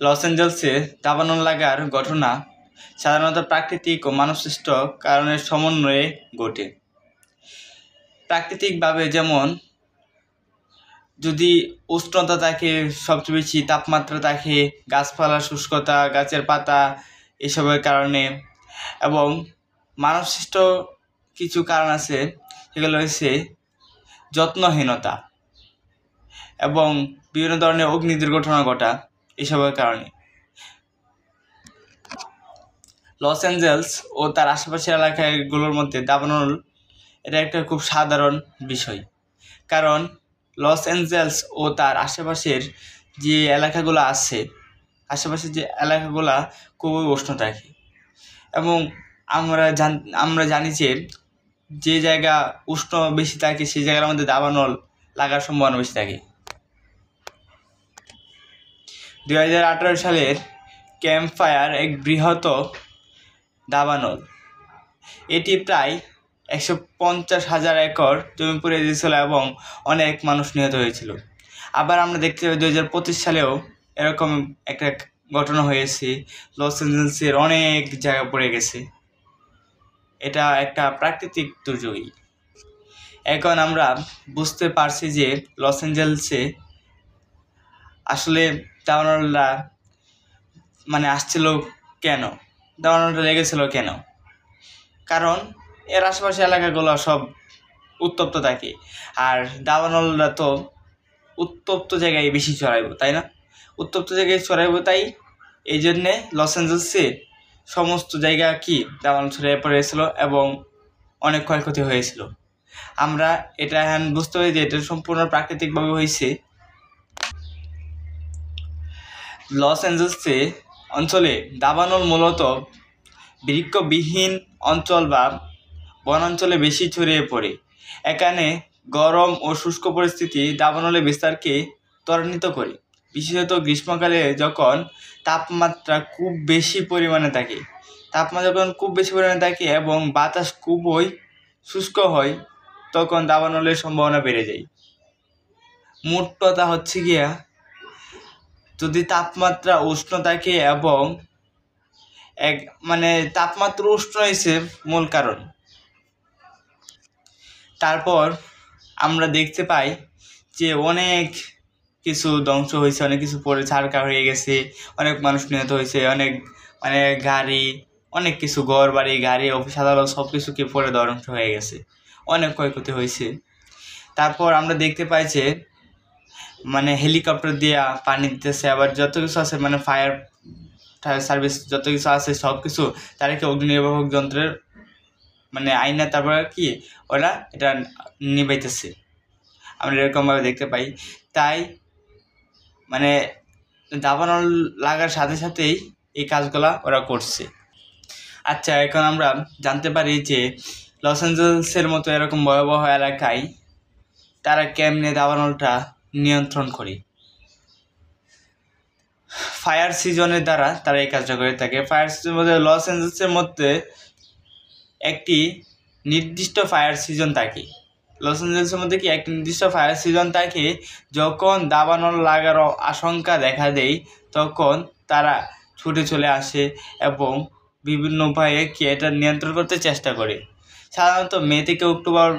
Loss অ্যাঞ্জেলসে দাবানল লাগার ঘটনা সাধারণত প্রাকৃতিক ও মানবসৃষ্ট কারণের সমন্বয়ে ঘটে। প্রাকৃতিকভাবে যেমন যদি উষ্ণতা থাকে, সবচেয়ে বেশি তাপমাত্রা থাকে, গাছপালার শুষ্কতা, গাছের পাতা এসবের কারণে, এবং মানবসৃষ্ট কিছু কারণ আছে, সেগুলো হচ্ছে যত্নহীনতা এবং বিভিন্ন ধরনের অগ্নি দুর্ঘটনা ঘটা এসবের কারণে। লস অ্যাঞ্জেলস ও তার আশেপাশের এলাকাগুলোর মধ্যে দাবানল এটা একটা খুব সাধারণ বিষয়, কারণ লস অ্যাঞ্জেলস ও তার আশেপাশের যে এলাকাগুলো আছে, আশেপাশের যে এলাকাগুলো খুবই উষ্ণ থাকে, এবং আমরা জানি যে জায়গা উষ্ণ বেশি থাকে সেই জায়গার মধ্যে দাবানল লাগার সম্ভাবনা বেশি থাকে। 2018 সালের ক্যাম্প ফায়ার এক বৃহৎ দাবানল, এটি প্রায় 150,000 একর জমি পুড়ে দিয়েছিল এবং অনেক মানুষ নিহত হয়েছিল। আবার আমরা দেখতে পাই 2025 সালেও এরকম একটা ঘটনা হয়েছে, লস অ্যাঞ্জেলসের অনেক জায়গা পড়ে গেছে। এটা একটা প্রাকৃতিক দুর্যোগই। এখন আমরা বুঝতে পারছি যে লস অ্যাঞ্জেলসে আসলে দাবানলটা আসছিল কেন, দাবানলটা লেগেছিল কেন। কারণ এর আশেপাশে এলাকাগুলো সব উত্তপ্ত থাকে, আর দাবানলটা তো উত্তপ্ত জায়গায় বেশি ছড়াইব, তাই না? উত্তপ্ত জায়গায় ছড়াইব, তাই এই জন্যে লস অ্যাঞ্জেলসে সমস্ত জায়গা দাবানল ছড়িয়ে পড়েছিল এবং অনেক ক্ষয়ক্ষতি হয়েছিল। আমরা এটা এখন বুঝতে পারি যে এটা সম্পূর্ণ প্রাকৃতিকভাবে হয়েছে। লস অ্যাঞ্জেলসে অঞ্চলে দাবানল মূলত বৃক্ষবিহীন অঞ্চল বা বনাঞ্চলে বেশি ছড়িয়ে পড়ে। এখানে গরম ও শুষ্ক পরিস্থিতি দাবানলের বিস্তারকে ত্বরান্বিত করে, বিশেষত গ্রীষ্মকালে যখন তাপমাত্রা খুব বেশি পরিমাণে থাকে এবং বাতাস খুবই শুষ্ক হয়, তখন দাবানলের সম্ভাবনা বেড়ে যায়। মোট কথা হচ্ছে গিয়া, যদি তাপমাত্রা উষ্ণ থাকে এবং তাপমাত্রা উষ্ণ হয়েছে মূল কারণ। তারপর আমরা দেখতে পাই যে অনেক কিছু ধ্বংস হয়েছে, অনেক কিছু পড়ে ছারখার হয়ে গেছে, অনেক মানুষ নিহত হয়েছে, অনেক গাড়ি, অনেক কিছু ঘর বাড়ি, গাড়ি, অফিস আদালত সব কিছুকে পড়ে ধ্বংস হয়ে গেছে, অনেক ক্ষয়ক্ষতি হয়েছে। তারপর আমরা দেখতে পাই যে হেলিকপ্টার দিয়ে পানি দিতেছে, আবার যত কিছু আছে ফায়ার সার্ভিস যত কিছু আছে সব কিছু তাদেরকে অগ্নি নির্বাপক যন্ত্রের আইনা তারপর ওরা এটা নিবাইতেছে, আমরা এরকমভাবে দেখতে পাই। তাই দাবানল লাগার সাথে সাথেই এই কাজগুলা ওরা করছে। আচ্ছা, এখন আমরা জানতে পারি যে লস অ্যাঞ্জেলসের মতো এরকম ভয়াবহ এলাকায় তারা কেমনে দাবানলটা নিয়ন্ত্রণ করে। ফায়ার সিজনের দ্বারা তারা এই কাজটা করে থাকে। ফায়ার সিজন মধ্যে লস অ্যাঞ্জেলসের মধ্যে একটি নির্দিষ্ট ফায়ার সিজন থাকে। লস অ্যাঞ্জেলসের মধ্যে একটি নির্দিষ্ট ফায়ার সিজন থাকে, যখন দাবানল লাগার আশঙ্কা দেখা দেয় তখন তারা ছুটে চলে আসে এবং বিভিন্ন উপায়ে এটা নিয়ন্ত্রণ করতে চেষ্টা করে। সাধারণত মে থেকে অক্টোবর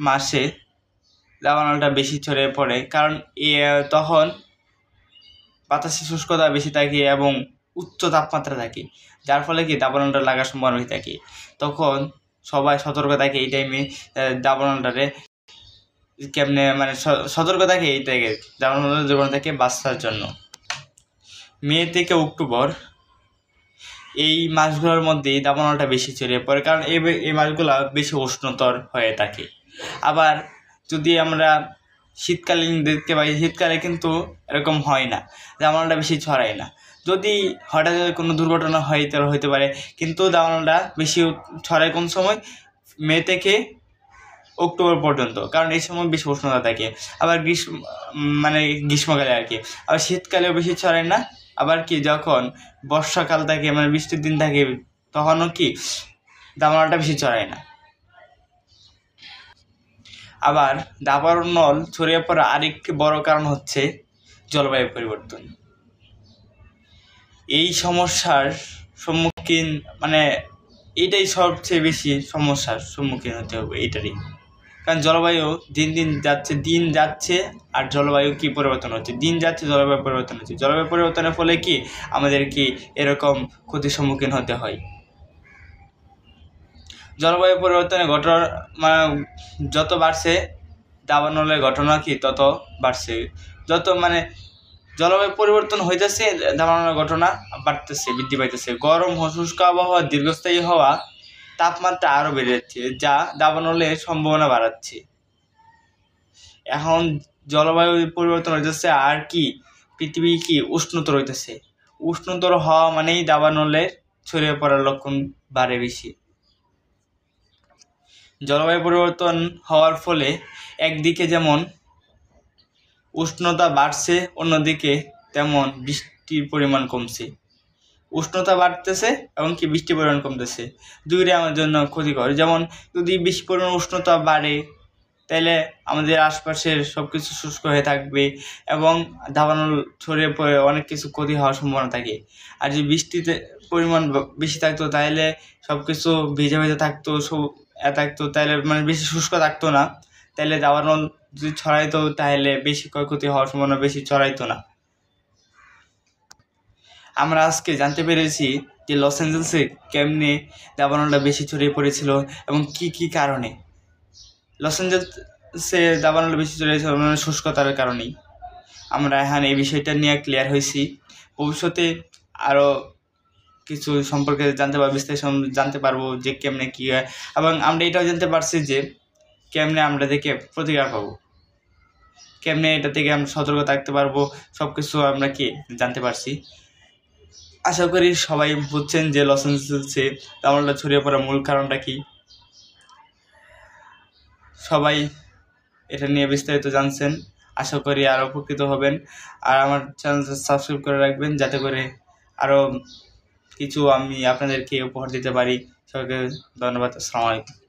মাসে দাবানলটা বেশি ছড়িয়ে পড়ে, কারণ তখন বাতাসে শুষ্কতা বেশি থাকে এবং উচ্চ তাপমাত্রা থাকে, যার ফলে দাবানলটা লাগার সম্ভাবনা হয়ে থাকে। তখন সবাই সতর্ক থাকে এই টাইমে দাবানলটারে কেমনে সতর্ক থাকে এই টাইমে দাবানলের জীবন থেকে বাঁচার জন্য। মে থেকে অক্টোবর এই মাসগুলোর মধ্যেই দাবানলটা বেশি ছড়িয়ে পড়ে, কারণ এই মাসগুলো বেশি উষ্ণতর হয়ে থাকে। আবার যদি আমরা শীতকালীন দেখতে পাই, শীতকালে কিন্তু এরকম হয় না, দাবানলটা বেশি ছড়ায় না। যদি হঠাৎ কোনো দুর্ঘটনা হয় তাহলে হতে পারে, কিন্তু দাবানলটা বেশি ছড়ায় কোন সময়? মে থেকে অক্টোবর পর্যন্ত, কারণ এই সময় বেশি উষ্ণতা থাকে। আবার গ্রীষ্মকালে আবার শীতকালেও বেশি ছড়ায় না। আবার যখন বর্ষাকাল থাকে বৃষ্টির দিন থাকে তখনও দাবানলটা বেশি ছড়ায় না। আবার দাবানল ছড়িয়ে পড়ার আরেকটি বড় কারণ হচ্ছে জলবায়ু পরিবর্তন। এই সমস্যার সম্মুখীন মানে এইটাই সবচেয়ে বেশি সমস্যার সম্মুখীন হতে হবে এইটারই। কারণ জলবায়ু দিন যাচ্ছে আর জলবায়ু কি পরিবর্তন হচ্ছে, দিন যাচ্ছে জলবায়ু পরিবর্তন হচ্ছে। জলবায়ু পরিবর্তনের ফলে কি আমাদের কি এরকম ক্ষতির সম্মুখীন হতে হয়। জলবায়ু পরিবর্তনের ঘটনা মানে যত বাড়ছে দাবানলের ঘটনা কি তত বাড়ছে, যত মানে জলবায়ু পরিবর্তন হইতেছে দাবানলের ঘটনা বাড়তেছে, বৃদ্ধি পাইতেছে। গরম শুষ্ক আবহাওয়া দীর্ঘস্থায়ী হওয়া, তাপমাত্রা আরও বেড়ে যাচ্ছে, যা দাবানলের সম্ভাবনা বাড়াচ্ছে। এখন জলবায়ু পরিবর্তন হইতেছে আর কি পৃথিবী কি উষ্ণতর হইতেছে। উষ্ণতর হওয়া মানেই দাবানলের ছড়িয়ে পড়ার লক্ষণ বাড়ে বেশি। জলবায়ু পরিবর্তন হওয়ার ফলে একদিকে যেমন উষ্ণতা বাড়ছে, অন্যদিকে তেমন বৃষ্টির পরিমাণ কমছে। উষ্ণতা বাড়তেছে এবং কি বৃষ্টির পরিমাণ কমতেছে, দুইটাই আমার জন্য ক্ষতিকর। যেমন যদি বেশি পরিমাণ উষ্ণতা বাড়ে তাহলে আমাদের আশপাশের সব কিছু শুষ্ক হয়ে থাকবে এবং দাবানল ছড়িয়ে পড়ে অনেক কিছু ক্ষতি হওয়ার সম্ভাবনা থাকে। আর যদি বৃষ্টিতে পরিমাণ বেশি থাকতো তাহলে সব কিছু ভেজা ভেজা থাকতো, থাকতো, তাহলে মানে বেশি শুষ্ক থাকতো না, তাহলে দাবানল যদি ছড়াইতো তাহলে বেশি ক্ষয়ক্ষতি হওয়ার সম্ভাবনা বেশি ছড়াইতো না। আমরা আজকে জানতে পেরেছি যে লস অ্যাঞ্জেলসে কেমনে দাবানলটা বেশি ছড়িয়ে পড়েছিল এবং কি কারণে। লস অ্যাঞ্জেলসে দাবানলটা বেশি ছড়িয়েছিল মানে শুষ্কতার কারণেই। আমরা এখন এই বিষয়টা নিয়ে ক্লিয়ার হয়েছি। ভবিষ্যতে আরও কিছু সম্পর্কে বিস্তারিত জানতে পারবো যে কেমনে কী হয়, এবং আমরা এটাও জানতে পারছি যে কেমনে আমরা থেকে প্রতিকার পাবো, কেমনে এটা থেকে আমরা সতর্ক থাকতে পারবো, সব কিছু আমরা কি জানতে পারছি। আশা করি সবাই বুঝছেন যে লস অ্যাঞ্জেলসে দাবানলটা ছড়িয়ে পড়ার মূল কারণটা কি। সবাই এটা নিয়ে বিস্তারিত জানছেন, আশা করি আরও উপকৃত হবেন। আর আমার চ্যানেলটা সাবস্ক্রাইব করে রাখবেন যাতে করে আরও কিছু আমি আপনাদেরকে উপহার দিতে পারি। সবাইকে ধন্যবাদ। আসসালামু আলাইকুম।